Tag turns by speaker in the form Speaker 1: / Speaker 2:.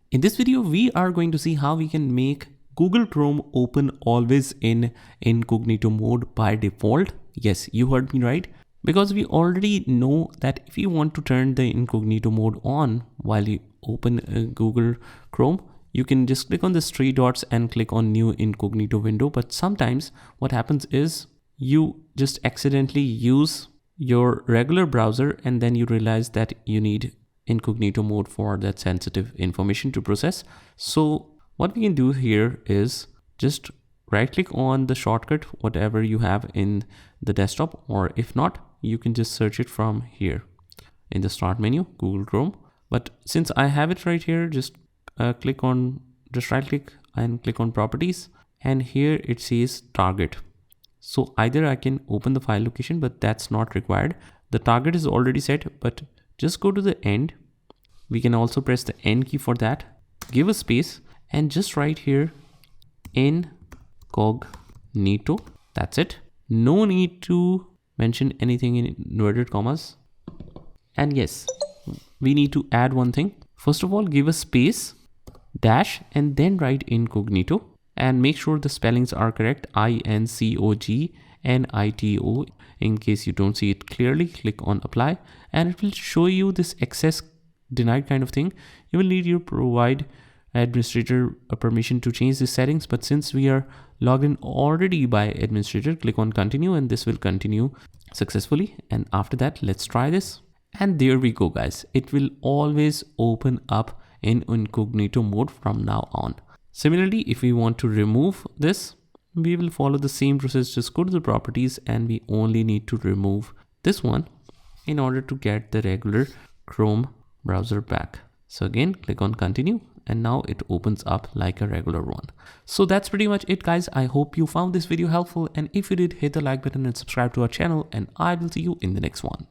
Speaker 1: In this video, we are going to see how we can make Google Chrome open always in incognito mode by default. Yes, you heard me right. Because we already know that if you want to turn the incognito mode on while you open Google Chrome, you can just click on the three dots and click on new incognito window. But sometimes what happens is you just accidentally use your regular browser and then you realize that you need incognito mode for that sensitive information to process. So what we can do here is just right click on the shortcut, whatever you have in the desktop, or if not, you can just search it from here in the start menu, Google Chrome. But since I have it right here, just right click and click on properties, and here it says target. So either I can open the file location, but that's not required. The target is already set, but just go to the end. We can also press the N key for that, give a space, and just write here incognito. That's it. No need to mention anything in inverted commas. And yes, we need to add one thing. First of all, give a space, dash, and then write incognito. And make sure the spellings are correct, INCOGNITO. In case you don't see it clearly, click on apply and it will show you this access denied kind of thing. You will need to provide administrator a permission to change the settings, but since we are logged in already by administrator, click on continue and this will continue successfully. And after that, let's try this. And there we go, guys. It will always open up in incognito mode from now on. Similarly, if we want to remove this, we will follow the same process. Just go to the properties and we only need to remove this one in order to get the regular Chrome browser back. So again, click on continue and now it opens up like a regular one. So that's pretty much it, guys. I hope you found this video helpful, and if you did, hit the like button and subscribe to our channel, and I will see you in the next one.